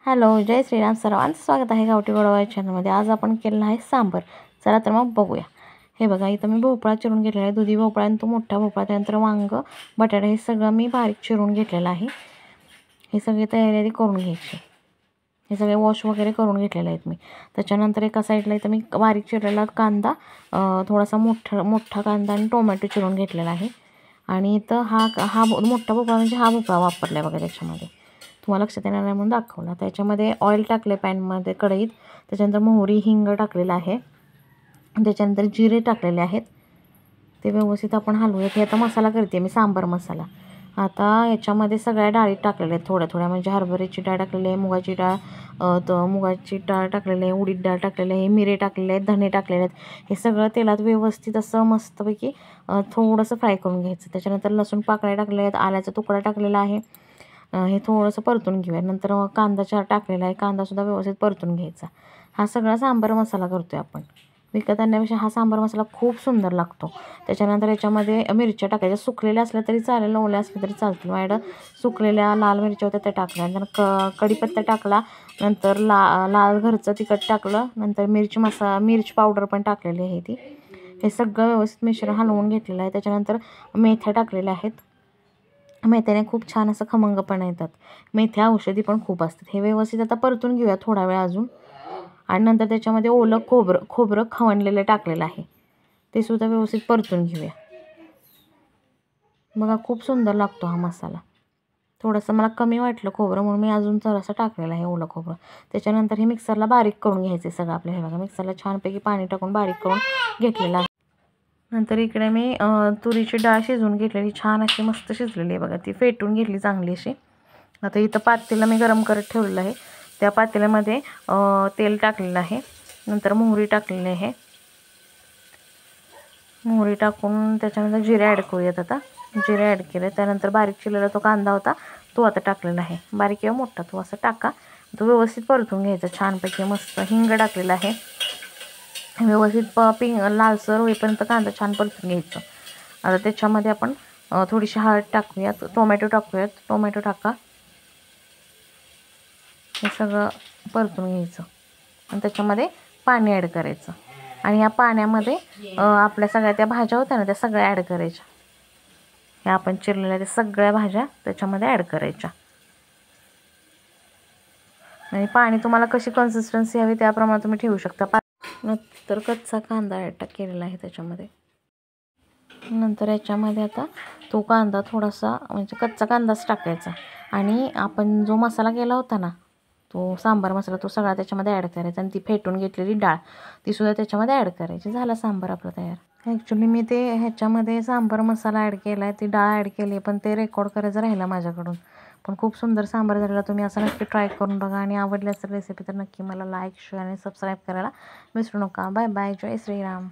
Hello, जय श्रीराम. सर्वांचं स्वागत आहे गावठी गोडवा या चॅनलमध्ये. आज आपण केलेलं आहे सांबर. चला तर मग बघूया. हे बघा, इथं मी भोपळा चिरून घेतलेला आहे, दुधी भोपळा आणि तो मोठा भोपळा, त्यानंतर वांग, बटाटा हे सगळं मी बारीक चिरून घेतलेलं आहे. हे सगळी तयारी करून घ्यायची. हे सगळे वॉश वगैरे करून घेतलेले आहेत मी. त्याच्यानंतर एका साईडला इथं मी बारीक चिरलेला कांदा, थोडासा मोठा कांदा आणि टोमॅटो चिरून घेतलेला आहे. आणि इथं हा हा मोठा भोपळा म्हणजे हा भोपळा वापरला आहे बघा त्याच्यामध्ये. तुम्हाला लक्षात येणार नाही म्हणून दाखवला. त्याच्यामध्ये ऑइल टाकले पॅनमध्ये, कढईत. त्याच्यानंतर मोहरी, हिंग टाकलेला आहे. त्याच्यानंतर जिरे टाकलेले आहेत. ते व्यवस्थित आपण हलवूयात. हे आता मसाला करते मी, सांबार मसाला. आता याच्यामध्ये सगळ्या डाळी टाकलेल्या आहेत थोड्या थोड्या, म्हणजे हरभऱ्याची डाळ टाकलेली आहे, मुगाची डाळ टाकलेली आहे, उडीद डाळ टाकलेली आहे, मिरे टाकलेले आहेत, धणे टाकलेले आहेत. हे सगळं तेलात व्यवस्थित असं मस्तपैकी थोडंसं फ्राय करून घ्यायचं. त्याच्यानंतर लसूण पाकळ्या टाकलेल्या आहेत, आल्याचा तुकडा टाकलेला आहे. हे थोडंसं परतून घेऊया. नंतर कांदा टाकलेला आहे, कांदासुद्धा व्यवस्थित परतून घ्यायचा. हा सगळा सांबार मसाला करतो आहे आपण. विकत आणण्यापेक्षा हा सांबार मसाला खूप सुंदर लागतो. त्याच्यानंतर याच्यामध्ये मिरच्या टाकायच्या, सुकलेल्या असल्या तरी चालेल, ओल्या असल्या तरी चालतील. माझ्याकडं सुकलेल्या लाल मिरच्या होत्या त्या टाकल्या. नंतर कढीपत्ता टाकला, नंतर लाल घरचं तिखट टाकलं, नंतर मिरची पावडर पण टाकलेली आहे ती. हे सगळं व्यवस्थित मिश्रण हलवून घेतलेलं आहे. त्याच्यानंतर मेथ्या टाकलेल्या आहेत. मेथ्याने खूप छान असं खमंगपणा येतात. मेथ्या औषधी पण खूप असतात. हे व्यवस्थित आता परतून घेऊया थोडा वेळ अजून. आणि नंतर त्याच्यामध्ये ओलं खोबरं खवणलेलं टाकलेलं आहे, ते सुद्धा व्यवस्थित परतून घेऊया. बघा, खूप सुंदर लागतो हा मसाला. थोडंसं मला कमी वाटलं खोबरं म्हणून मी अजून जरासं टाकलेलं आहे ओलं खोबरं. त्याच्यानंतर हे मिक्सरला बारीक करून घ्यायचं सगळं आपलं. हे बघा, मिक्सरला छानपैकी पाणी टाकून बारीक करून घेतलेलं आहे. नंतर इकडे मी तुरीची डाळ शिजवून घेतलेली, छान अशी मस्त शिजलेली आहे बघा. ती फेटून घेतली चांगली अशी. आता इथं पातेलं मी गरम करत ठेवलेलं आहे. त्या पातेल्यामध्ये तेल टाकलेलं आहे. नंतर मोहरी टाकलेली आहे. मोहरी टाकून त्याच्यानंतर जिरे ॲड करूयात. आता जिरे ॲड केले. त्यानंतर बारीक चिरलेला तो कांदा होता तो आता टाकलेला आहे. बारीक किंवा मोठा तो असं टाका. तो व्यवस्थित परतून घ्यायचा छानपैकी मस्त. हिंग टाकलेला आहे. व्यवस्थित लालसर होईपर्यंत कांदा छान परतून घ्यायचं. आता त्याच्यामध्ये आपण थोडीशी हळद टाकूयात, टोमॅटो टाकूयात. टोमॅटो टाका. हे सगळं परतून घ्यायचं आणि त्याच्यामध्ये पाणी ॲड करायचं. आणि या पाण्यामध्ये आपल्या सगळ्या त्या भाज्या होत्या ना, त्या सगळ्या ॲड करायच्या. ह्या आपण चिरलेल्या त्या सगळ्या भाज्या त्याच्यामध्ये ॲड करायच्या. आणि पाणी तुम्हाला कशी कन्सिस्टन्सी हवी त्याप्रमाणे तुम्ही ठेवू शकता. नंतर कच्चा कांदा ॲड केलेला आहे त्याच्यामध्ये. नंतर याच्यामध्ये आता तो कांदा थोडासा, म्हणजे कच्चा कांदाच टाकायचा. आणि आपण जो मसाला केला होता ना, तो सांबार मसाला, तो सगळा त्याच्यामध्ये ॲड करायचा. आणि ती फेटून घेतलेली डाळ तीसुद्धा त्याच्यामध्ये ॲड करायची. झाला सांबार आपला तयार. ॲक्च्युली मी ते ह्याच्यामध्ये सांबार मसाला ॲड केला आहे, ती डाळ ॲड केली आहे, पण ते रेकॉर्ड करायचं राहिलं माझ्याकडून. पण खूप सुंदर सांबार झालेला. तुम्ही असं नक्की ट्राय करून बघा. आणि आवडली असेल रेसिपी तर नक्की मला लाईक, शेअर आणि सबस्क्राईब करायला विसरू नका. Bye bye. जय श्रीराम.